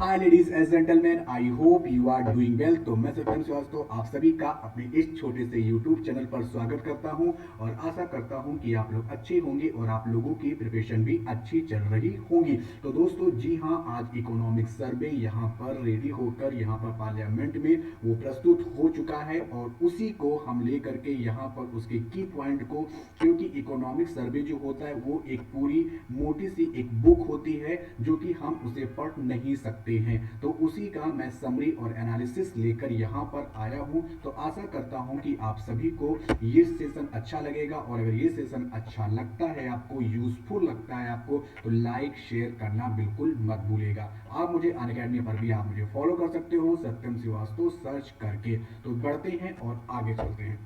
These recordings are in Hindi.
Hi ladies and gentleman, I hope you are doing well. तो मैं सत्यम श्रीवास्तव आप सभी का अपने इस छोटे से यूट्यूब चैनल पर स्वागत करता हूं और आशा करता हूं कि आप लोग अच्छे होंगे और आप लोगों की प्रिपरेशन भी अच्छी चल रही होगी। तो दोस्तों जी हां, आज इकोनॉमिक सर्वे यहां पर रेडी होकर यहां पर पार्लियामेंट में वो प्रस्तुत हो चुका है और उसी को हम लेकर के यहां पर उसके की पॉइंट को, क्योंकि इकोनॉमिक सर्वे जो होता है वो एक पूरी मोटी सी एक बुक होती है जो कि हम उसे पढ़ नहीं सकते हैं। तो उसी का मैं समरी और एनालिसिस लेकर यहाँ पर आया हूँ। तो आशा करता हूँ कि आप सभी को ये सेशन अच्छा लगेगा और अगर ये सेशन अच्छा लगता है, आपको यूजफुल लगता है आपको, तो लाइक शेयर करना बिल्कुल मत भूलिएगा। आप मुझे अनअकैडमी पर भी आप मुझे फॉलो कर सकते हो, सत्यम श्रीवास्तव सर्च करके। तो बढ़ते हैं और आगे चलते हैं।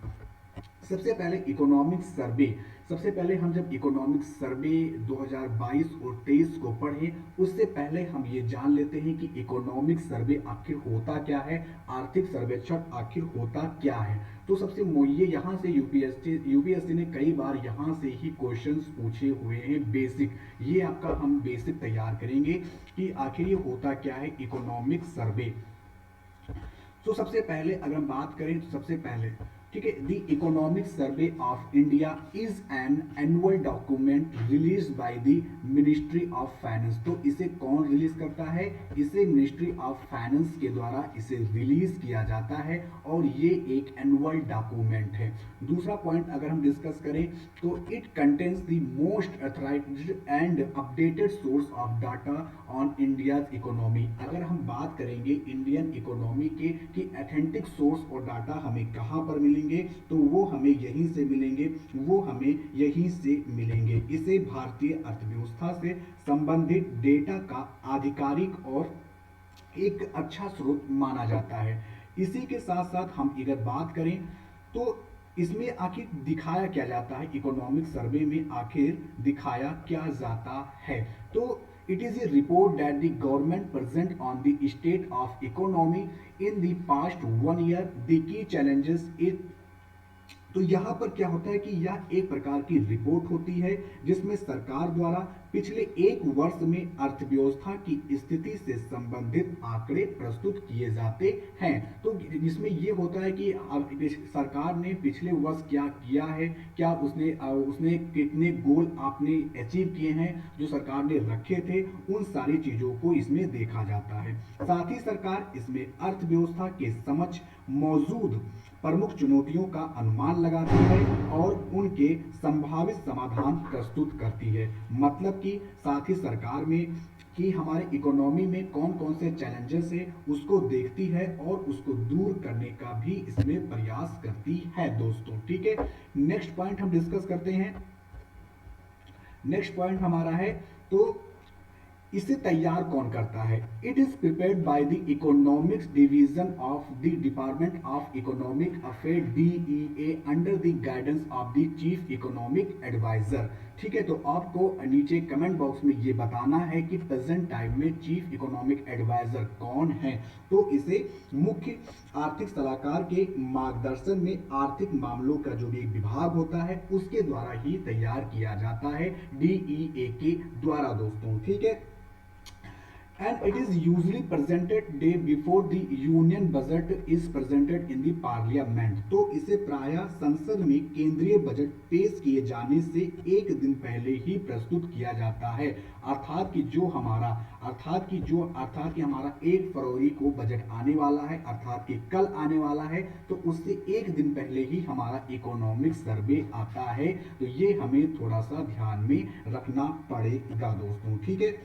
सबसे पहले इकोनॉमिक सर्वे, सबसे पहले हम जब इकोनॉमिक सर्वे 2022 और 23 को पढ़ें, उससे पहले हम ये जान लेते हैं कि इकोनॉमिक सर्वे आखिर होता क्या है, आर्थिक सर्वेक्षण आखिर होता क्या है। तो सबसे ये यहाँ से यूपीएससी ने कई बार यहाँ से ही क्वेश्चंस पूछे हुए हैं बेसिक। ये आपका हम बेसिक तैयार करेंगे कि आखिर ये होता क्या है इकोनॉमिक सर्वे। तो सबसे पहले अगर हम बात करें तो सबसे पहले ठीक है, the economic survey of India is an annual document release by the ministry of finance. तो इसे कौन रिलीज करता है? इसे मिनिस्ट्री ऑफ फाइनेंस के द्वारा इसे रिलीज किया जाता है और ये एक एनुअल डॉक्यूमेंट है। दूसरा पॉइंट अगर हम डिस्कस करें तो it contains the most authorised and updated source of data on India's economy. अगर हम बात करेंगे इंडियन इकोनॉमी के कि ऑथेंटिक सोर्स और डाटा हमें कहाँ पर मिलेंगे, तो वो हमें यहीं से मिलेंगे, वो हमें यहीं से मिलेंगे। इसे भारतीय अर्थव्यवस्था से संबंधित डेटा का आधिकारिक और एक अच्छा स्रोत माना जाता है। इसी के साथ साथ हम अगर बात करें तो इसमें आखिर दिखाया क्या जाता है, इकोनॉमिक सर्वे में आखिर दिखाया क्या जाता है। तो it is a report that the government present on the state of economy in the past 1 year, the key challenges it। तो यहाँ पर क्या होता है कि यह एक प्रकार की रिपोर्ट होती है जिसमें सरकार द्वारा पिछले एक वर्ष में अर्थव्यवस्था की स्थिति से संबंधित आंकड़े प्रस्तुत किए जाते हैं। तो इसमें यह होता है कि सरकार ने पिछले वर्ष क्या किया है, क्या उसने कितने गोल आपने अचीव किए हैं जो सरकार ने रखे थे, उन सारी चीजों को इसमें देखा जाता है। साथ ही सरकार इसमें अर्थव्यवस्था के समक्ष मौजूद प्रमुख चुनौतियों का अनुमान लगाती है और उनके संभावित समाधान प्रस्तुत करती है। मतलब कि साथ ही सरकार में कि हमारे इकोनॉमी में कौन कौन से चैलेंजेस है उसको देखती है और उसको दूर करने का भी इसमें प्रयास करती है दोस्तों। ठीक है, नेक्स्ट पॉइंट हम डिस्कस करते हैं। नेक्स्ट पॉइंट हमारा है तो इसे तैयार कौन करता है? It is prepared by the economics division of the department of economic affair DEA under the guidance of the chief economic advisor. ठीक है, तो आपको नीचे कमेंट बॉक्स में ये बताना है कि प्रेजेंट टाइम में चीफ इकोनॉमिक एडवाइजर कौन है। तो इसे मुख्य आर्थिक सलाहकार के मार्गदर्शन में आर्थिक मामलों का जो भी विभाग होता है उसके द्वारा ही तैयार किया जाता है, DEA के द्वारा दोस्तों। ठीक है, and it is usually presented day before the union budget is presented in the parliament। तो इसे प्रायः संसद में केंद्रीय बजट पेश किए जाने से एक दिन पहले ही प्रस्तुत किया जाता है। अर्थात कि हमारा 1 फरवरी को बजट आने वाला है, अर्थात कि कल आने वाला है, तो उससे एक दिन पहले ही हमारा इकोनॉमिक सर्वे आता है। तो ये हमें थोड़ा सा ध्यान में रखना पड़ेगा दोस्तों। ठीक है,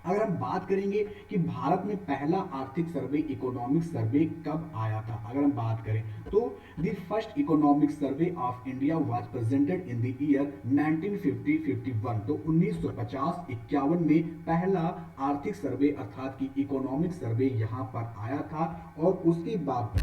अगर हम बात करेंगे कि भारत में पहला आर्थिक सर्वे इकोनॉमिक सर्वे कब आया था, अगर हम बात करें तो the first economic survey of India was presented in the year 1950-51। तो 1950-51 में पहला आर्थिक सर्वे अर्थात कि इकोनॉमिक सर्वे यहाँ पर आया था और उसके बाद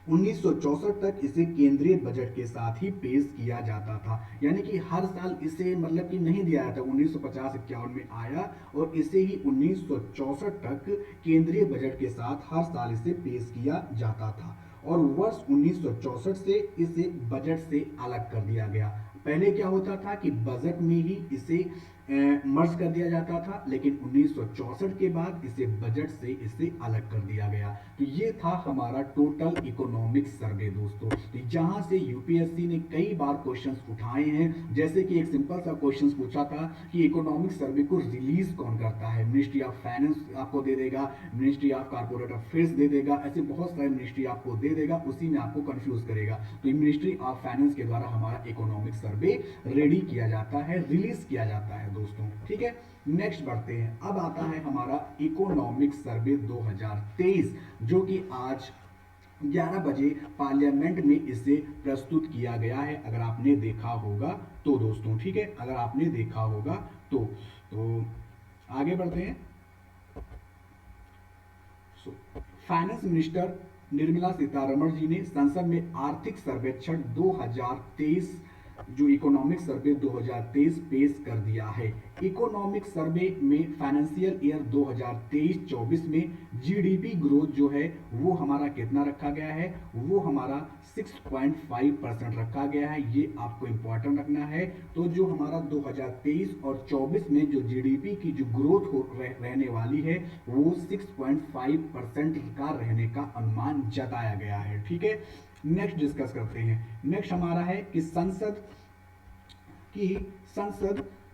1964 तक इसे केंद्रीय बजट के साथ ही पेश किया जाता था। यानी कि हर साल इसे मतलब कि नहीं दिया जाता, 1950-51 में आया और इसे ही 1964 तक केंद्रीय बजट के साथ हर साल इसे पेश किया जाता था और वर्ष 1964 से इसे बजट से अलग कर दिया गया। पहले क्या होता था कि बजट में ही इसे मर्ज कर दिया जाता था, लेकिन 1964 के बाद इसे बजट से इसे अलग कर दिया गया। तो ये था हमारा टोटल इकोनॉमिक सर्वे दोस्तों, जहां से यूपीएससी ने कई बार क्वेश्चंस उठाए हैं। जैसे कि एक सिंपल सा क्वेश्चन पूछा था कि इकोनॉमिक सर्वे को रिलीज कौन करता है, मिनिस्ट्री ऑफ फाइनेंस आपको दे देगा, मिनिस्ट्री ऑफ कॉर्पोरेट अफेयर्स दे देगा, ऐसे बहुत सारे मिनिस्ट्री आपको दे देगा, उसी में आपको कंफ्यूज करेगा। तो मिनिस्ट्री ऑफ फाइनेंस के द्वारा हमारा इकोनॉमिक सर्वे रेडी किया जाता है, रिलीज किया जाता है दोस्तों, ठीक है। नेक्स्ट बढ़ते हैं, अब आता है हमारा इकोनॉमिक सर्वे 2023, जो कि आज 11 बजे पार्लियामेंट में इसे प्रस्तुत किया गया है, अगर आपने देखा होगा तो दोस्तों, ठीक है, अगर आपने देखा होगा तो आगे बढ़ते हैं। फाइनेंस मिनिस्टर निर्मला सीतारमण जी ने संसद में आर्थिक सर्वेक्षण 2023 जो इकोनॉमिक सर्वे 2023 पेश कर दिया है। इकोनॉमिक सर्वे में फाइनेंशियल ईयर 2023-24 में जीडीपी ग्रोथ जो है वो हमारा कितना रखा गया है, वो हमारा 6.5% रखा गया है। ये आपको इंपॉर्टेंट रखना है। तो जो हमारा 2023 और 24 में जो जीडीपी की जो ग्रोथ रहने वाली है वो 6.5% का रहने का अनुमान जताया गया है, ठीक है। नेक्स्ट डिस्कस करते हैं। नेक्स्ट हमारा है कि संसद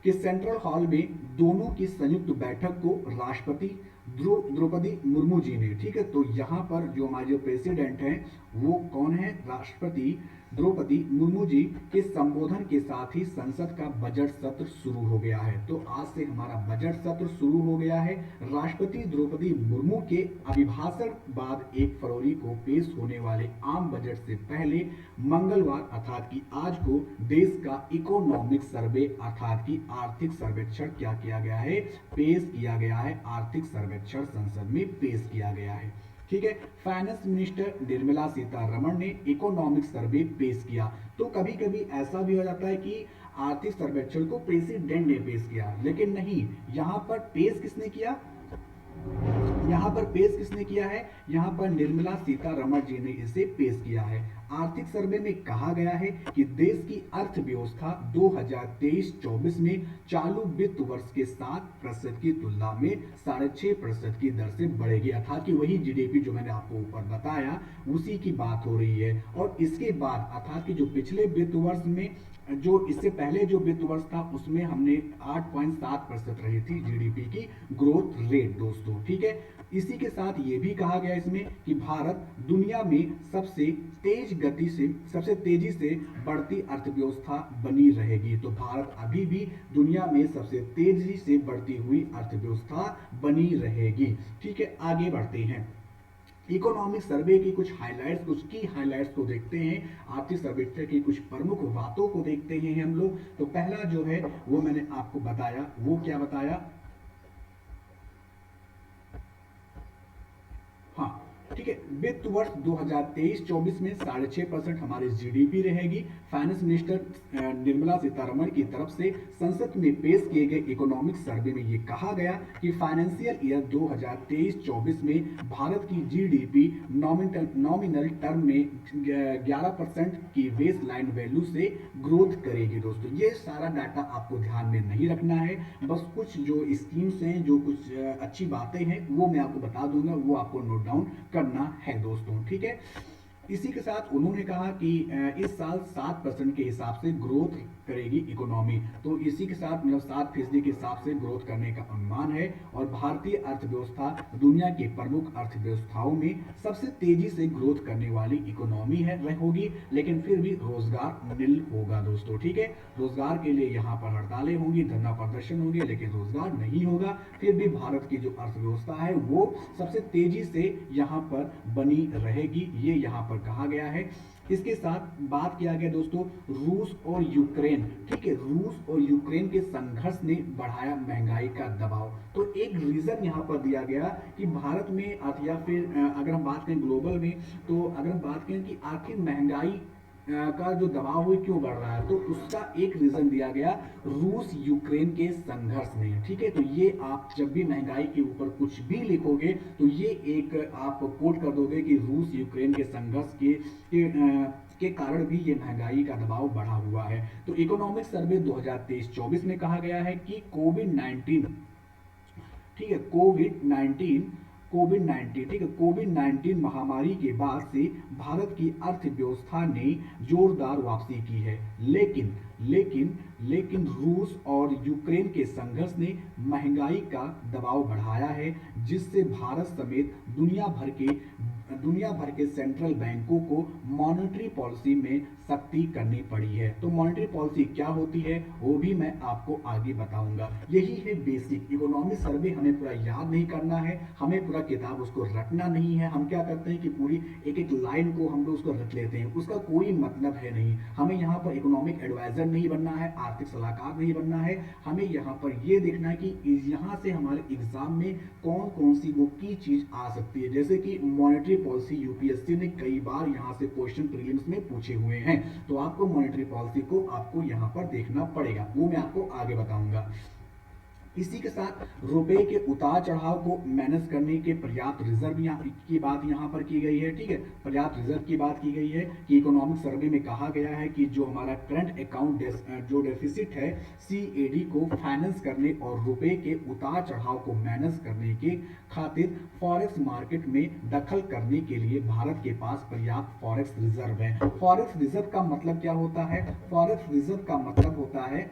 के सेंट्रल हॉल में दोनों की संयुक्त बैठक को राष्ट्रपति द्रौपदी मुर्मू जी ने, ठीक है, तो यहाँ पर जो हमारे जो प्रेसिडेंट हैं वो कौन है, राष्ट्रपति द्रौपदी मुर्मू जी के संबोधन के साथ ही संसद का बजट सत्र शुरू हो गया है। तो आज से हमारा बजट सत्र शुरू हो गया है। राष्ट्रपति द्रौपदी मुर्मू के अभिभाषण बाद 1 फरवरी को पेश होने वाले आम बजट से पहले मंगलवार अर्थात कि आज को देश का इकोनॉमिक सर्वे अर्थात कि आर्थिक सर्वेक्षण क्या किया गया है, पेश किया गया है। आर्थिक सर्वेक्षण संसद में पेश किया गया है, ठीक है। फाइनेंस मिनिस्टर निर्मला सीतारमण ने इकोनॉमिक सर्वे पेश किया। तो कभी कभी ऐसा भी हो जाता है कि आर्थिक सर्वेक्षण को प्रेसिडेंट ने पेश किया, लेकिन नहीं, यहाँ पर पेश किसने किया, यहाँ पर पेश किसने किया है, यहाँ पर निर्मला सीतारमण जी ने इसे पेश किया है। आर्थिक सर्वे में कहा गया है कि देश की अर्थव्यवस्था 2023-24 में चालू वित्त वर्ष के 7% की तुलना में 6.5% की दर से बढ़ेगी, अर्थात कि वही जीडीपी जो मैंने आपको ऊपर बताया उसी की बात हो रही है। और इसके बाद अर्थात कि जो पिछले वित्त वर्ष में जो इससे पहले जो वित्त वर्ष था उसमें हमने 8.7% रही थी जीडीपी की ग्रोथ रेट दोस्तों, ठीक है। इसी के साथ ये भी कहा गया इसमें कि भारत दुनिया में सबसे तेजी से बढ़ती अर्थव्यवस्था बनी रहेगी। तो भारत अभी भी दुनिया में सबसे तेजी से बढ़ती हुई अर्थव्यवस्था बनी रहेगी, ठीक है। आगे बढ़ते हैं। इकोनॉमिक सर्वे की कुछ की हाइलाइट्स को देखते हैं। आर्थिक सर्वेक्षण की कुछ प्रमुख बातों को देखते हैं हम लोग। तो पहला जो है वो मैंने आपको बताया, वो क्या बताया, हाँ, ठीक है, वित्त वर्ष 2023-24 में 6.5% हमारी जीडीपी रहेगी। फाइनेंस मिनिस्टर निर्मला सीतारमण की तरफ से संसद में पेश किए गए इकोनॉमिक सर्वे में ये कहा गया कि फाइनेंशियल ईयर 2023-24 में भारत की जीडीपी नॉमिनल टर्म में 11% की बेस लाइन वैल्यू से ग्रोथ करेगी दोस्तों। ये सारा डाटा आपको ध्यान में नहीं रखना है, बस कुछ जो स्कीम्स हैं, जो कुछ अच्छी बातें हैं वो मैं आपको बता दूंगा, वो आपको नोट डाउन करना है दोस्तों, ठीक है। इसी के साथ उन्होंने कहा कि इस साल 7% के हिसाब से ग्रोथ करेगी इकोनॉमी। तो इसी के साथ मतलब 7% के हिसाब से ग्रोथ करने का अनुमान है। और भारतीय अर्थव्यवस्था दुनिया की प्रमुख अर्थव्यवस्थाओं में सबसे तेजी से ग्रोथ करने वाली इकोनॉमी होगी, लेकिन फिर भी रोजगार नील होगा दोस्तों, ठीक है। रोजगार के लिए यहाँ पर हड़तालें होंगी, धरना प्रदर्शन होंगे, लेकिन रोजगार नहीं होगा। फिर भी भारत की जो अर्थव्यवस्था है वो सबसे तेजी से यहाँ पर बनी रहेगी, ये यहाँ पर कहा गया है। इसके साथ बात किया गया दोस्तों रूस और यूक्रेन, ठीक है, रूस और यूक्रेन के संघर्ष ने बढ़ाया महंगाई का दबाव। तो एक रीजन यहाँ पर दिया गया कि भारत में या फिर अगर हम बात करें ग्लोबल में, तो अगर हम बात करें कि आखिर महंगाई का जो दबाव है क्यों बढ़ रहा है, तो उसका एक रीजन दिया गया रूस यूक्रेन के संघर्ष में, ठीक है। तो ये आप जब भी महंगाई के ऊपर कुछ भी लिखोगे तो ये एक आप कोट कर दोगे कि रूस यूक्रेन के संघर्ष के कारण भी ये महंगाई का दबाव बढ़ा हुआ है। तो इकोनॉमिक सर्वे 2023-24 में कहा गया है कि कोविड 19, ठीक है, कोविड 19, ठीक है, कोविड 19 महामारी के बाद से भारत की अर्थव्यवस्था ने जोरदार वापसी की है, लेकिन लेकिन लेकिन रूस और यूक्रेन के संघर्ष ने महंगाई का दबाव बढ़ाया है, जिससे भारत समेत दुनिया भर के सेंट्रल बैंकों को मॉनेटरी पॉलिसी में सख्ती करनी पड़ी है। तो मॉनेटरी पॉलिसी क्या होती है वो भी मैं आपको आगे बताऊंगा। यही है बेसिक इकोनॉमिक सर्वे। हमें पूरा याद नहीं करना है, हमें पूरा किताब उसको रटना नहीं है। हम क्या करते हैं कि पूरी एक एक लाइन को हम लोग उसको रट लेते हैं, उसका कोई मतलब है नहीं। हमें यहाँ पर इकोनॉमिक एडवाइजर नहीं बनना है, आर्थिक सलाहकार नहीं बनना है। हमें यहाँ पर ये देखना है कि यहाँ से हमारे एग्जाम में कौन कौन सी वो की चीज आ सकती है। जैसे कि मॉनेटरी पॉलिसी यूपीएससी ने कई बार यहाँ से क्वेश्चन प्रीलिम्स में पूछे हुए हैं, तो आपको मॉनेटरी पॉलिसी को आपको यहाँ पर देखना पड़ेगा, वो मैं आपको आगे बताऊंगा। इसी के साथ रुपए के उतार चढ़ाव को मैनेज करने के पर्याप्त रिजर्व की बात यहाँ पर की गई है, ठीक है, पर्याप्त रिजर्व की बात की गई है कि इकोनॉमिक सर्वे में कहा गया है कि जो हमारा करंट अकाउंट जो डेफिसिट है सीएडी को फाइनेंस करने और रुपए के उतार चढ़ाव को मैनेज करने के खातिर फॉरेक्स मार्केट में दखल करने के लिए भारत के पास पर्याप्त फॉरेक्स रिजर्व है। फॉरेक्स रिजर्व का मतलब क्या होता है? फॉरेक्स रिजर्व का मतलब होता है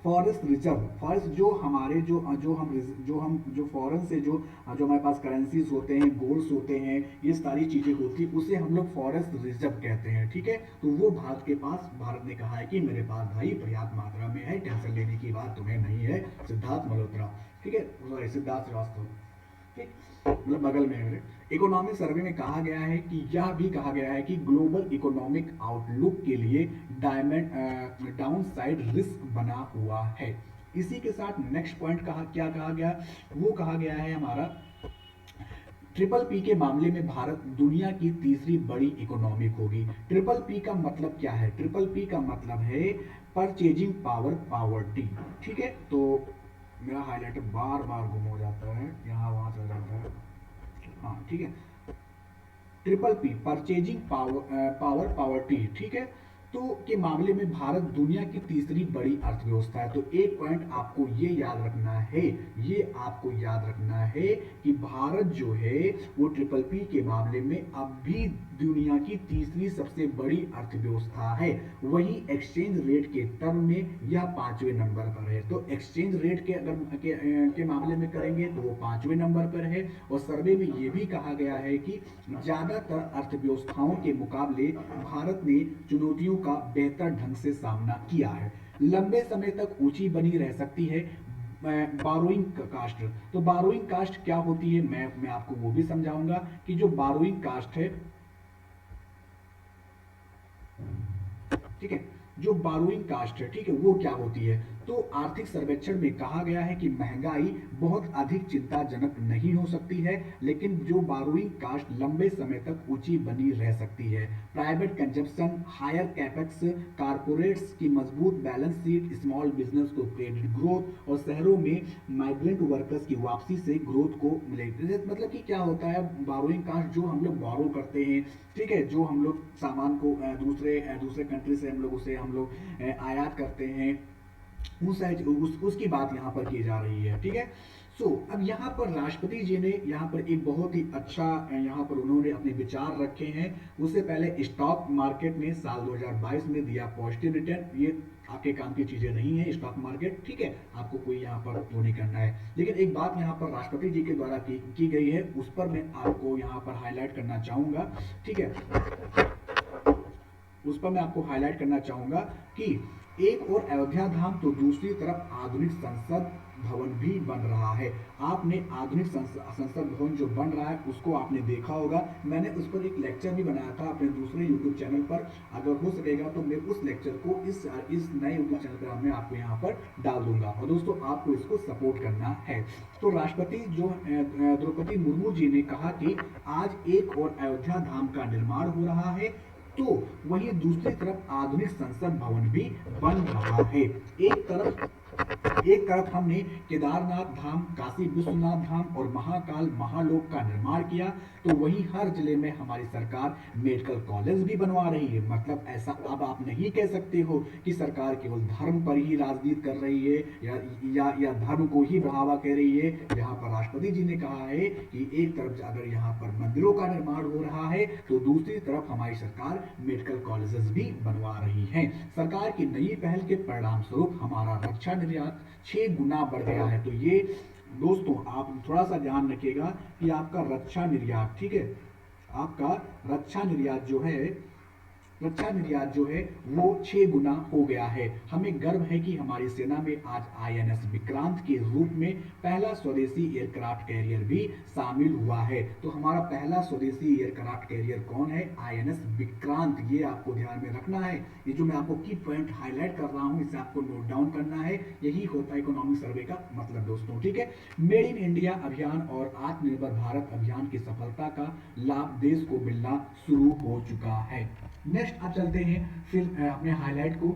फॉरेक्स रिजर्व, फॉरेक्स जो हमारे जो फॉरेन से जो हमारे पास करेंसीज होते हैं, गोल्ड्स होते हैं, ये सारी चीजें होती है, उसे हम लोग फॉरेक्स रिजर्व कहते हैं, ठीक है। तो वो भारत ने कहा है कि मेरे पास भाई पर्याप्त मात्रा में है, टेंशन लेने की बात तुम्हें नहीं है। सिद्धार्थ मल्होत्रा, ठीक है, सॉरी सिद्धार्थ श्रीवास्तव, ठीक, मतलब बगल में है। इकोनॉमिक सर्वे में कहा गया है कि यह भी कहा गया है कि ग्लोबल इकोनॉमिक आउटलुक के लिए डाउन साइड रिस्क बना हुआ है। इसी के साथ नेक्स्ट पॉइंट क्या कहा गया, वो कहा गया है हमारा ट्रिपल पी के मामले में भारत दुनिया की तीसरी बड़ी इकोनॉमिक होगी। ट्रिपल पी का मतलब क्या है? ट्रिपल पी का मतलब है परचेजिंग पावर, पावर्टी, ठीक है। तो मेरा हाइलाइटर बार बार गुम हो जाता है, यहाँ वहां चल जाता है, हाँ ठीक है। Triple P purchasing power poverty, ठीक है, तो के मामले में भारत दुनिया की तीसरी बड़ी अर्थव्यवस्था है। तो एक पॉइंट आपको ये याद रखना है, ये आपको याद रखना है कि भारत जो है वो ट्रिपल पी के मामले में अब भी दुनिया की तीसरी सबसे बड़ी अर्थव्यवस्था है। वही एक्सचेंज रेट के टर्म में यह 5वें नंबर पर है। तो एक्सचेंज रेट के मामले में करेंगे तो वो 5वें नंबर पर है। और सर्वे में ये भी कहा गया है कि ज्यादातर अर्थव्यवस्थाओं के मुकाबले भारत ने चुनौतियों का बेहतर ढंग से सामना किया है, लंबे समय तक ऊंची बनी रह सकती है बारोइंग कास्ट। तो बारोइंग कास्ट क्या होती है, मैं आपको वो भी समझाऊंगा कि जो बारोइंग कास्ट है, ठीक है, जो बारोइंग कास्ट है, ठीक है, वो क्या होती है। तो आर्थिक सर्वेक्षण में कहा गया है कि महंगाई बहुत अधिक चिंताजनक नहीं हो सकती है, लेकिन जो बारोइंग कास्ट लंबे समय तक ऊंची बनी रह सकती है। Private consumption, higher capex, corporates की मजबूत बैलेंस शीट, स्मॉल बिजनेस को क्रेडिट ग्रोथ और शहरों में माइग्रेंट वर्कर्स की वापसी से ग्रोथ को मिलेगी। मतलब कि क्या होता है, बारोइंग कास्ट जो हम लोग बारो करते हैं, ठीक है, जो हम लोग सामान को दूसरे कंट्री से हम लोग आयात करते हैं, उसकी बात यहाँ पर की जा रही है, ठीक है। अब यहाँ पर राष्ट्रपति जी ने यहाँ पर एक बहुत ही अच्छा यहाँ पर उन्होंने अपने विचार रखे हैं। उससे पहले स्टॉक मार्केट ने साल 2022 में दिया पॉजिटिव रिटर्न। ये आपके काम की चीजें नहीं है स्टॉक मार्केट, ठीक है, आपको कोई यहाँ पर वो नहीं करना है। लेकिन एक बात यहाँ पर राष्ट्रपति जी के द्वारा की गई है, उस पर मैं आपको यहाँ पर हाईलाइट करना चाहूंगा, ठीक है, उस पर मैं आपको हाईलाइट करना चाहूंगा कि एक और अयोध्या धाम तो दूसरी तरफ आधुनिक संसद भवन भी बन रहा है। आपने आधुनिक संसद भवन जो बन रहा है उसको आपने देखा होगा। मैंने उस पर एक लेक्चर भी बनाया था अपने दूसरे यूट्यूब चैनल पर। अगर हो सकेगा तो मैं उस लेक्चर को इस नए यूट्यूब चैनल पर मैं आपको यहाँ पर डाल दूंगा। और दोस्तों आपको इसको सपोर्ट करना है। तो राष्ट्रपति जो द्रौपदी मुर्मू जी ने कहा कि आज एक और अयोध्या धाम का निर्माण हो रहा है, तो वहीं दूसरी तरफ आधुनिक संसद भवन भी बन रहा है। एक तरफ एक तरफ हमने केदारनाथ धाम, काशी विश्वनाथ धाम और महाकाल महालोक का निर्माण किया, तो वहीं हर जिले में हमारी सरकार मेडिकल कॉलेज भी बनवा रही है। मतलब ऐसा अब आप नहीं कह सकते हो कि सरकार केवल धर्म पर ही राजनीति कर रही है या धर्म को ही बढ़ावा कह रही है। यहाँ पर राष्ट्रपति जी ने कहा है कि एक तरफ अगर यहाँ पर मंदिरों का निर्माण हो रहा है तो दूसरी तरफ हमारी सरकार मेडिकल कॉलेजेस भी बनवा रही है। सरकार की नई पहल के परिणाम स्वरूप हमारा रक्षा निर्यात 6 गुना बढ़ गया है। तो ये दोस्तों आप थोड़ा सा ध्यान रखिएगा कि आपका रक्षा निर्यात, ठीक है, आपका रक्षा निर्यात जो है वो 6 गुना हो गया है। हमें गर्व है कि हमारी सेना में आज आईएनएस विक्रांत के रूप में पहला स्वदेशी एयरक्राफ्ट कैरियर भी शामिल हुआ है। तो हमारा पहला स्वदेशी एयरक्राफ्ट कैरियर कौन है? आईएनएस विक्रांत। ये आपको ध्यान में रखना है। ये जो मैं आपको की पॉइंट हाईलाइट कर रहा हूँ इसे आपको नोट डाउन करना है। यही होता है इकोनॉमिक सर्वे का मतलब दोस्तों, ठीक है। मेड इन इंडिया अभियान और आत्मनिर्भर भारत अभियान की सफलता का लाभ देश को मिलना शुरू हो चुका है। नेक्स्ट आप चलते हैं फिर अपने हाईलाइट को।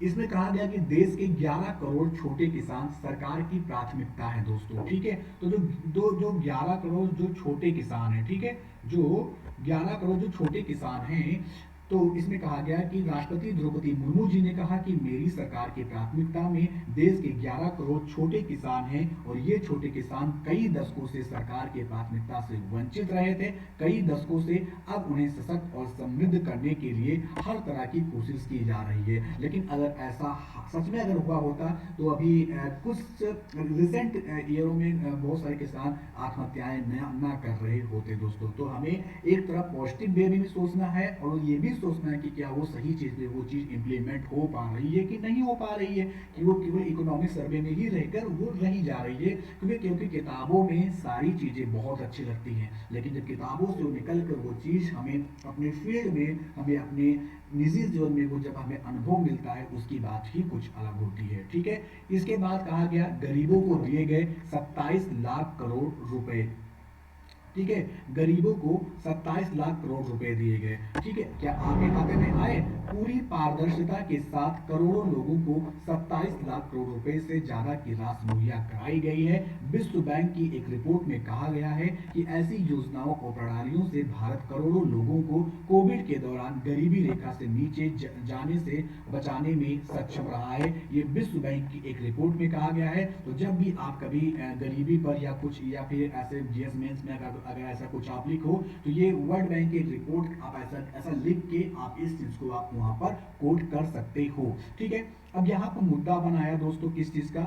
इसमें कहा गया कि देश के 11 करोड़ छोटे किसान सरकार की प्राथमिकता है दोस्तों, ठीक है। तो जो 11 करोड़ जो छोटे किसान हैं, ठीक है, जो 11 करोड़ जो छोटे किसान हैं, तो इसमें कहा गया कि राष्ट्रपति द्रौपदी मुर्मू जी ने कहा कि मेरी सरकार की प्राथमिकता में देश के 11 करोड़ छोटे किसान हैं और ये छोटे किसान कई दशकों से सरकार की प्राथमिकता से वंचित रहे थे। कई दशकों से अब उन्हें सशक्त और समृद्ध करने के लिए हर तरह की कोशिश की जा रही है। लेकिन अगर ऐसा सच में अगर हुआ होता तो अभी कुछ रिसेंट ईयरों में बहुत सारे किसान आत्महत्याएं न कर रहे होते दोस्तों। तो हमें एक तरफ पॉजिटिव वे में सोचना है और ये भी सोचना है कि क्या वो सही चीज में वो चीज इंप्लीमेंट हो पा रही है कि नहीं हो पा रही है, कि वो केवल इकोनॉमिक सर्वे में ही रहकर वो रही जा रही है। क्योंकि किताबों में सारी चीजें बहुत अच्छी लगती हैं, लेकिन जब किताबों से निकल कर वो चीज हमें अपने फील्ड में, हमें अपने निजी जीवन में वो जब हमें अनुभव मिलता है उसकी बात ही कुछ अलग होती है, ठीक है। इसके बाद कहा गया गरीबों को दिए गए 27 लाख करोड़ रुपए, ठीक है, गरीबों को 27 लाख करोड़ रुपए दिए गए, ठीक है। क्या आपके खाते में आए? पूरी पारदर्शिता के साथ करोड़ों लोगों को 27 लाख करोड़ रुपए से ज्यादा की राशि मुहैया कराई गई है। विश्व बैंक की एक रिपोर्ट में कहा गया है कि ऐसी योजनाओं और प्रणालियों से भारत करोड़ों लोगों को कोविड के दौरान गरीबी रेखा से नीचे जाने से बचाने में सक्षम रहा है। ये विश्व बैंक की एक रिपोर्ट में कहा गया है। तो जब भी आप कभी गरीबी पर या कुछ या फिर ऐसे जीएस मेंस में अगर ऐसा कुछ आप लिखो तो ये वर्ल्ड बैंक की एक रिपोर्ट आप ऐसा लिख के आप इस चीज को आप वहां पर कोट कर सकते हो, ठीक है। अब यहाँ पर मुद्दा बनाया दोस्तों किस चीज का?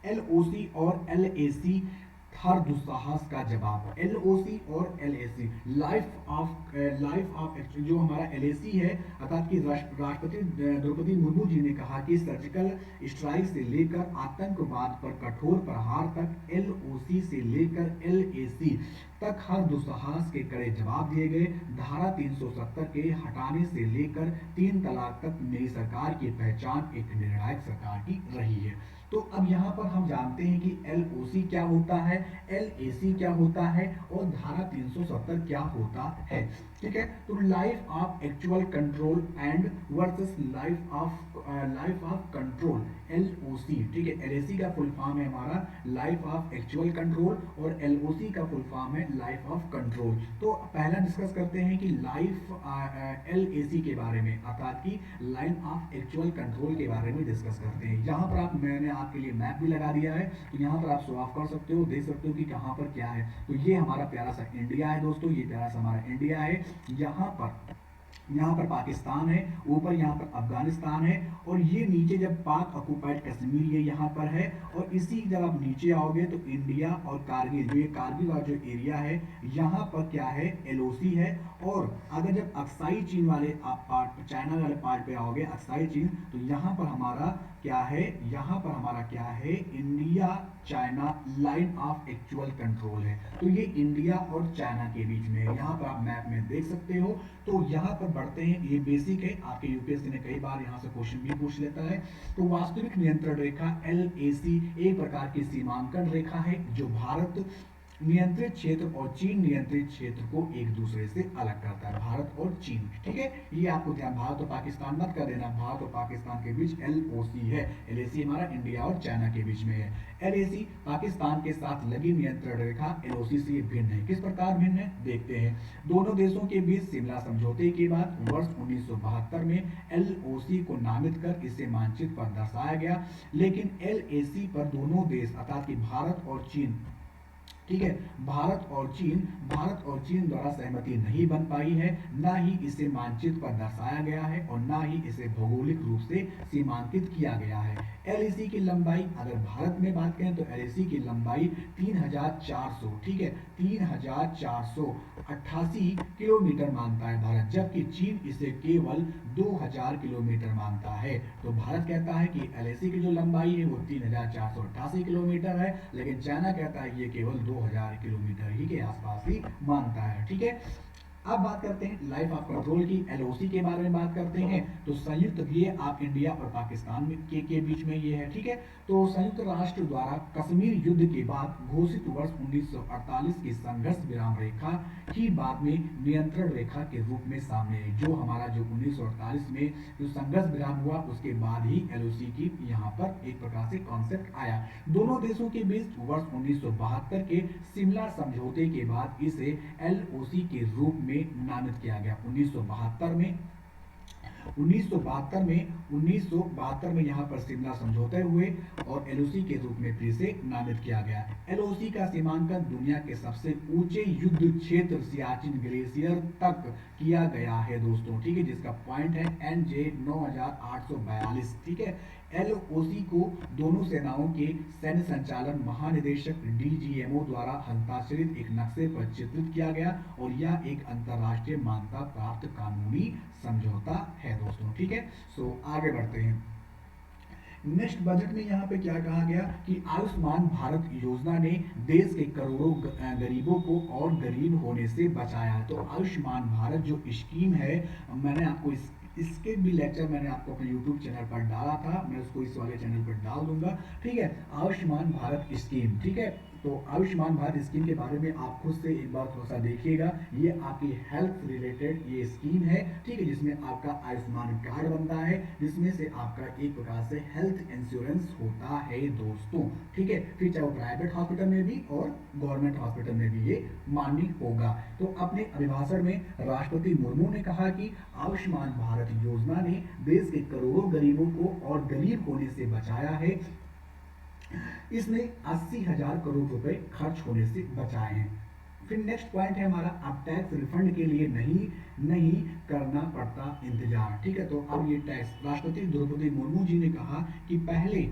एलओसी और एलएसी हर दुस्साहस का जवाब। एलओसी और एलएसी लाइफ ऑफ जो हमारा एलएसी है, अर्थात कि राष्ट्रपति द्रौपदी मुर्मू जी ने कहा कि सर्जिकल स्ट्राइक से लेकर आतंकवाद पर कठोर प्रहार तक, एलओसी से लेकर एलएसी तक हर दुस्साहस के कड़े जवाब दिए गए। धारा 370 के हटाने से लेकर 3 तलाक तक मेरी सरकार की पहचान एक निर्णायक सरकार की रही है। तो अब यहाँ पर हम जानते हैं कि एलओसी क्या होता है, एलएसी क्या होता है और धारा 370 क्या होता है, ठीक है। तो life of actual control and versus life of control, LOC, ठीक है। एलएसी का फुल फॉर्म है हमारा लाइफ ऑफ एक्चुअल कंट्रोल और एलओसी का फुल फॉर्म है लाइफ ऑफ कंट्रोल। तो पहला डिस्कस करते हैं कि लाइफ एलएसी के बारे में, अर्थात कि लाइन ऑफ एक्चुअल कंट्रोल के बारे में डिस्कस करते हैं। यहाँ पर मैंने आपके लिए मैप भी लगा दिया है, तो यहाँ पर आप सो ऑफ कर सकते हो, देख सकते हो कि कहाँ पर क्या है। तो ये हमारा प्यारा सा इंडिया है दोस्तों, ये प्यारा सा हमारा इंडिया है। यहाँ पर पाकिस्तान है, ऊपर यहाँ पर अफगानिस्तान है और ये नीचे जब पाक ऑक्युपाइड कश्मीर ये यहाँ पर है और इसी जब आप नीचे आओगे तो इंडिया और कारगिल, जो ये कारगिल वाला जो एरिया है यहाँ पर क्या है, एलओसी है। और अगर जब अक्साई चीन वाले आप पार्ट, चाइना वाले पार्ट पे आओगे अक्साई चीन, तो यहाँ पर हमारा क्या है, यहाँ पर हमारा क्या है, India China line of actual control है। तो ये इंडिया और चाइना के बीच में है, यहाँ पर आप मैप में देख सकते हो। तो यहाँ पर बढ़ते हैं, ये बेसिक है, आपके यूपीएससी ने कई बार यहाँ से क्वेश्चन भी पूछ लेता है। तो वास्तविक नियंत्रण रेखा एलएसी एक प्रकार की सीमांकन रेखा है जो भारत नियंत्रित क्षेत्र और चीन नियंत्रित क्षेत्र को एक दूसरे से अलग करता है, भारत और चीन। ठीक है, ये आपको ध्यान, भारत और पाकिस्तान मत कर देना, भारत और पाकिस्तान के बीच LOC है, LAC हमारा इंडिया और चाइना के बीच में है। LAC पाकिस्तान के साथ लगी नियंत्रण रेखा LOC से भिन्न है। किस प्रकार भिन्न है देखते हैं। दोनों देशों के बीच शिमला समझौते के बाद वर्ष 1972 में LOC को नामित कर इसे मानचित्र पर दर्शाया गया, लेकिन LAC पर दोनों देश अर्थात कि भारत और चीन, ठीक है, भारत और चीन द्वारा सहमति नहीं बन पाई है। ना ही इसे मानचित्र पर दर्शाया गया है और ना ही इसे भौगोलिक रूप से सीमांकित किया गया है। LAC की लंबाई, अगर भारत में बात करें तो LAC की लंबाई 3400, ठीक है, 3488 किलोमीटर मानता है भारत, जबकि चीन इसे केवल 2000 किलोमीटर मानता है। तो भारत कहता है कि LAC की जो लंबाई है वो 3488 किलोमीटर है, लेकिन चाइना कहता है ये केवल 2000 किलोमीटर ही के आसपास ही मानता है। ठीक है, अब बात करते हैं लाइफ ऑफ कंट्रोल की, LOC के बारे में बात करते हैं। तो संयुक्त, ये आप इंडिया और पाकिस्तान के बीच में ये है। ठीक है, तो संयुक्त राष्ट्र द्वारा कश्मीर युद्ध के बाद घोषित वर्ष 1948 की संघर्ष विराम रेखा ही बाद में नियंत्रण रेखा के रूप में सामने आई। जो हमारा जो 1948 में जो संघर्ष विराम हुआ उसके बाद ही LOC की यहाँ पर एक प्रकार से कॉन्सेप्ट आया। दोनों देशों के बीच वर्ष 1972 के शिमला समझौते के बाद इसे LOC के रूप में नामित किया गया। 1972 में यहाँ पर शिमला समझौते हुए और LOC के रूप में फिर से नामित किया गया। LOC का सीमांकन दुनिया के सबसे ऊंचे युद्ध क्षेत्र सियाचिन ग्लेशियर तक किया गया है दोस्तों। ठीक है, जिसका पॉइंट है NJ 9842। ठीक है, LOC को दोनों सेनाओं के सैन्य संचालन महानिदेशक DGMO द्वारा हस्ताक्षरित एक नक्शे पर चित्रित किया गया और यह एक अंतरराष्ट्रीय मान्यता प्राप्त कानूनी समझौता है दोस्तों। ठीक है, सो आगे बढ़ते हैं। नेक्स्ट बजट में यहाँ पे क्या कहा गया कि आयुष्मान भारत योजना ने देश के करोड़ों गरीबों को और गरीब होने से बचाया। तो आयुष्मान भारत जो स्कीम है, मैंने आपको इसके भी लेक्चर मैंने आपको अपने YouTube चैनल पर डाला था, मैं उसको इस वाले चैनल पर डाल दूंगा। ठीक है, आयुष्मान भारत स्कीम। ठीक है, तो आयुष्मान भारत स्कीम के बारे में आप खुद से एक बार थोड़ा सा देखिएगा। ये आपकी हेल्थ रिलेटेड ये स्कीम है, ठीक है, जिसमें आपका आयुष्मान कार्ड बनता है, जिसमें से आपका एक प्रकार से हेल्थ इंश्योरेंस होता है दोस्तों। ठीक है, फिर चाहे वो प्राइवेट हॉस्पिटल में भी और गवर्नमेंट हॉस्पिटल में भी ये मान्य होगा। तो अपने अभिभाषण में राष्ट्रपति मुर्मू ने कहा कि आयुष्मान भारत योजना ने देश के करोड़ों गरीबों को और गरीब होने से बचाया है। इसने 80,000 करोड़ रुपए खर्च होने से बचाए हैं। फिर नेक्स्ट पॉइंट है हमारा, अब टैक्स रिफंड के लिए नहीं करना पड़ता इंतजार। ठीक है, तो अब ये टैक्स, राष्ट्रपति द्रौपदी मुर्मू जी ने कहा कि पहले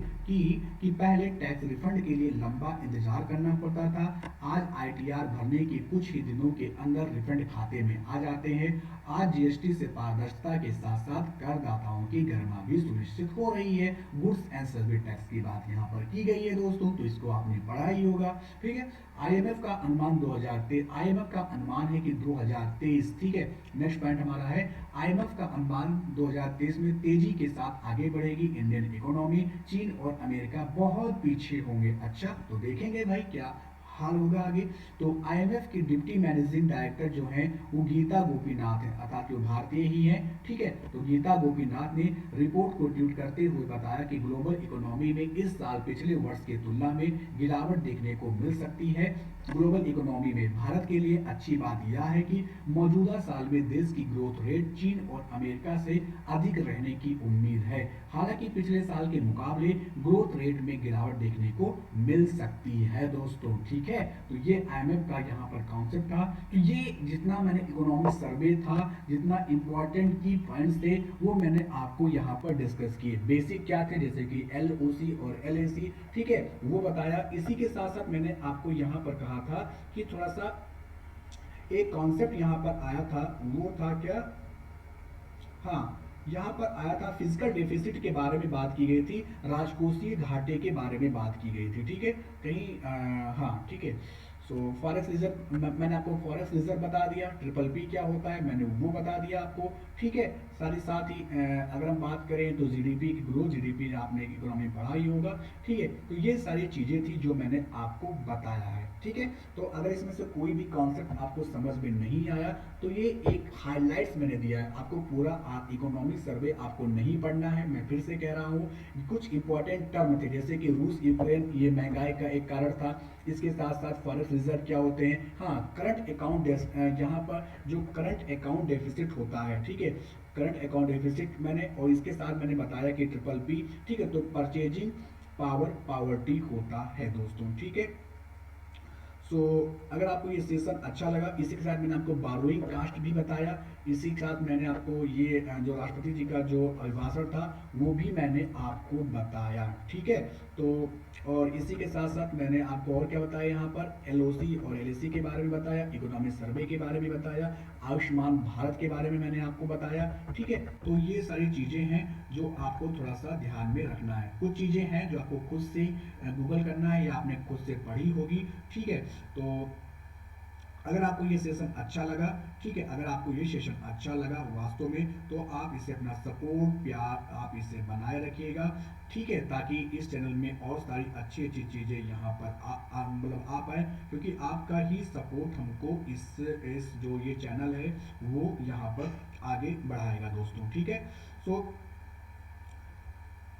टैक्स रिफंड के लिए लंबा इंतजार करना पड़ता था। आज ITR भरने के कुछ ही दिनों के अंदर रिफंड खाते में आ जाते हैं। आज GST से पारदर्शिता के साथ साथ करदाताओं की गरिमा भी सुनिश्चित हो रही है। गुड्स एंड सर्विस टैक्स की बात यहाँ पर की गई है दोस्तों, तो इसको आपने पढ़ा ही होगा। ठीक है, IMF का अनुमान 2023, IMF का अनुमान है कि 2023, ठीक है, नेक्स्ट पॉइंट हमारा है IMF का अनुमान 2023 में तेजी के साथ आगे बढ़ेगी इंडियन इकोनॉमी। चीन और अमेरिका बहुत पीछे होंगे। अच्छा, तो देखेंगे भाई क्या हाल होगा आगे। तो IMF के डिप्टी मैनेजिंग डायरेक्टर जो हैं वो गीता गोपीनाथ हैं, अर्थात वो भारतीय ही हैं। ठीक है, तो गीता गोपीनाथ ने रिपोर्ट को ट्वीट करते हुए बताया कि ग्लोबल इकोनॉमी में इस साल पिछले वर्ष की तुलना में गिरावट देखने को मिल सकती है। ग्लोबल इकोनॉमी में भारत के लिए अच्छी बात यह है कि मौजूदा साल में देश की ग्रोथ रेट चीन और अमेरिका से अधिक रहने की उम्मीद है। हालांकि पिछले साल के मुकाबले ग्रोथ रेट में गिरावट देखने को मिल सकती है दोस्तों। ठीक है, तो ये IMF का यहाँ पर कॉन्सेप्ट था। तो ये जितना मैंने इकोनॉमिक सर्वे था, जितना इंपॉर्टेंट की पॉइंट्स थे, वो मैंने आपको यहाँ पर डिस्कस किए। बेसिक क्या थे, जैसे कि LOC और LAC, ठीक है, वो बताया। इसी के साथ साथ मैंने आपको यहाँ पर कहा था कि थोड़ा सा एक कॉन्सेप्ट यहाँ पर आया था, वो था क्या, हाँ, यहाँ पर आया था फिजिकल डेफिसिट के बारे में बात की गई थी, राजकोषीय घाटे के बारे में बात की गई थी। ठीक है, कहीं हाँ, ठीक है, सो फॉरेक्स रिजर्व मैंने आपको फॉरेक्स रिजर्व बता दिया, ट्रिपल पी क्या होता है मैंने वो बता दिया आपको, ठीक है। साथ ही अगर हम बात करें तो जीडीपी की ग्रोथ, जीडीपी आपने इकोनॉमी पढ़ा ही होगा, ठीक है। तो ये सारी चीज़ें थी जो मैंने आपको बताया है, ठीक है। तो अगर इसमें से कोई भी कॉन्सेप्ट आपको समझ में नहीं आया तो ये एक हाइलाइट्स मैंने दिया है आपको, पूरा इकोनॉमिक सर्वे आपको नहीं पढ़ना है। मैं फिर से कह रहा हूँ, कुछ इंपॉर्टेंट टर्म थे जैसे कि रूस यूक्रेन, ये महंगाई का एक कारण था। इसके साथ साथ फॉरेक्स रिजर्व क्या होते हैं, हाँ करंट अकाउंट, यहाँ पर जो करंट अकाउंट डेफिसिट होता है, ठीक है, करंट अकाउंट डेफिसिट मैंने, और इसके साथ मैंने बताया कि ट्रिपल पी, ठीक है। तो परचेजिंग पावर पावर्टी होता है दोस्तों, ठीक है। सो अगर आपको ये सेशन अच्छा लगा, इसी के साथ मैंने आपको बारोइंग कास्ट भी बताया, इसी के साथ मैंने आपको ये जो राष्ट्रपति जी का जो अभिभाषण था वो भी मैंने आपको बताया, ठीक है। तो और इसी के साथ साथ मैंने आपको और क्या बताया, यहाँ पर एलओसी और एलएसी के बारे में बताया, इकोनॉमिक सर्वे के बारे में बताया, आयुष्मान भारत के बारे में मैंने आपको बताया, ठीक है। तो ये सारी चीज़ें हैं जो आपको थोड़ा सा ध्यान में रखना है। कुछ चीज़ें हैं जो आपको खुद से गूगल करना है या आपने खुद से पढ़ी होगी, ठीक है। तो अगर आपको ये सेशन अच्छा लगा, ठीक है, अगर आपको ये सेशन अच्छा लगा वास्तव में, तो आप इसे अपना सपोर्ट प्यार आप इसे बनाए रखिएगा, ठीक है, ताकि इस चैनल में और सारी अच्छी अच्छी चीज़ें यहाँ पर मतलब आ पाए, क्योंकि आपका ही सपोर्ट हमको इस जो ये चैनल है वो यहाँ पर आगे बढ़ाएगा दोस्तों, ठीक है। सो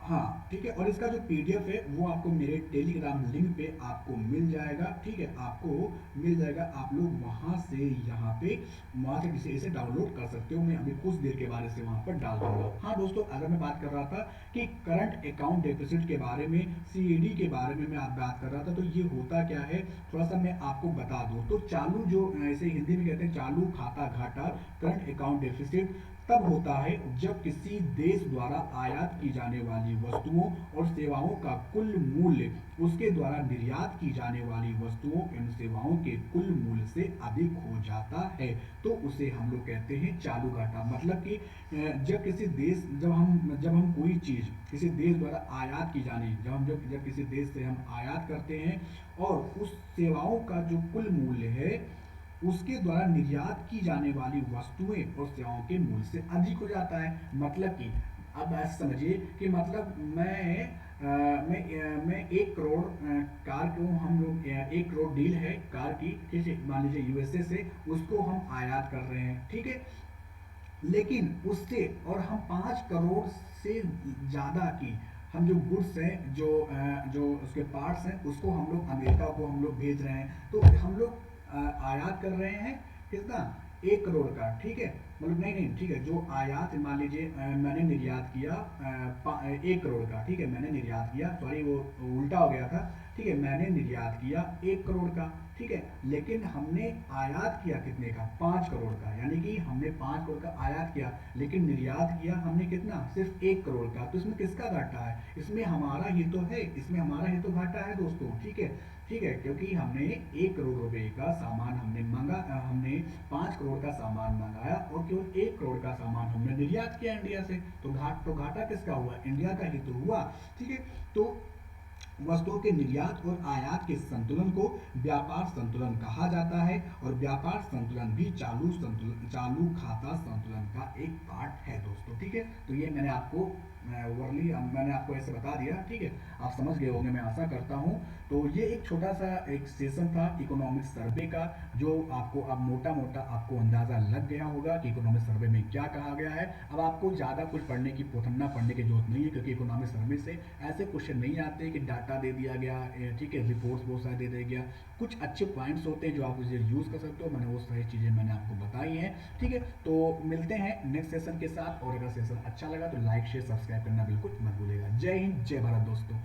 हाँ ठीक है, और इसका जो पीडीएफ है वो आपको मेरे टेलीग्राम लिंक पे आपको मिल जाएगा, ठीक है, आपको मिल जाएगा। आप लोग वहाँ से यहाँ पे वहाँ से इसे डाउनलोड कर सकते हो। मैं अभी कुछ देर के बाद इसे वहाँ पर डाल दूंगा। हाँ दोस्तों, अगर मैं बात कर रहा था कि करंट अकाउंट डेफिसिट के बारे में, सीएडी के बारे में मैं आप बात कर रहा था, तो ये होता क्या है थोड़ा सा मैं आपको बता दूँ। तो चालू जो ऐसे हिंदी में कहते हैं चालू खाता घाटा, करंट अकाउंट डेफिसिट तब होता है जब किसी देश द्वारा आयात की जाने वाली वस्तुओं और सेवाओं का कुल मूल्य उसके द्वारा निर्यात की जाने वाली वस्तुओं एवं सेवाओं के कुल मूल्य से अधिक हो जाता है, तो उसे हम लोग कहते हैं चालू घाटा। मतलब कि जब किसी देश जब हम कोई चीज़ किसी देश द्वारा आयात की जानी, जब किसी देश से हम आयात करते हैं और उस सेवाओं का जो कुल मूल्य है उसके द्वारा निर्यात की जाने वाली वस्तुएं और सेवाओं के मूल्य से अधिक हो जाता है। मतलब कि अब ऐसा समझिए कि मतलब मैं 1 करोड़ कार को हम लोग 1 करोड़ डील है कार की, ठीक है, मान लीजिए यूएसए से, उसको हम आयात कर रहे हैं, ठीक है। लेकिन उससे और हम 5 करोड़ से ज़्यादा की हम जो गुड्स हैं, जो उसके पार्ट्स हैं, उसको हम लोग अमेरिका को हम लोग भेज रहे हैं, तो हम लोग आयात कर रहे हैं कितना, 1 करोड़ का, ठीक है। मतलब नहीं ठीक है, जो आयात मान लीजिए मैंने निर्यात किया 1 करोड़ का, ठीक है, मैंने निर्यात किया, सॉरी वो उल्टा हो गया था, ठीक है, मैंने निर्यात किया 1 करोड़ का, ठीक है। लेकिन हमने आयात किया कितने का, 5 करोड़ का, यानी कि हमने 5 करोड़ का आयात किया लेकिन निर्यात किया हमने कितना, सिर्फ 1 करोड़ का। तो इसमें किसका घाटा है, इसमें हमारा ही तो है, इसमें हमारा ही तो घाटा है दोस्तों, ठीक है। ठीक है, क्योंकि हमने 1 करोड़ रुपए का सामान हमने 5 करोड़ का सामान मंगाया और केवल 1 करोड़ का सामान हमने निर्यात किया इंडिया से, तो घाटा किसका हुआ, इंडिया का ही तो हुआ, ठीक है। तो वस्तुओं के निर्यात और आयात के संतुलन को व्यापार संतुलन कहा जाता है, और व्यापार संतुलन भी चालू खाता संतुलन का एक पार्ट है दोस्तों, ठीक है। तो ये मैंने आपको मैंने आपको ऐसे बता दिया, ठीक है, आप समझ गए होंगे मैं आशा करता हूँ। तो ये एक छोटा सा एक सेशन था इकोनॉमिक सर्वे का, जो आपको अब मोटा मोटा आपको अंदाजा लग गया होगा कि इकोनॉमिक सर्वे में क्या कहा गया है। अब आपको ज़्यादा कुछ पढ़ने की जरूरत नहीं है, क्योंकि इकोनॉमिक सर्वे से ऐसे क्वेश्चन नहीं आते कि डाटा दे दिया गया, ठीक है, रिपोर्ट्स बहुत सारे दे दिया गया, कुछ अच्छे पॉइंट्स होते हैं जो आप उसे यूज़ कर सकते हो। मैंने वो सारी चीज़ें मैंने आपको बताई हैं, ठीक है। तो मिलते हैं नेक्स्ट सेशन के साथ, और अगर सेशन अच्छा लगा तो लाइक शेयर सब्सक्राइब करना बिल्कुल मत भूलेगा। जय हिंद, जय भारत दोस्तों।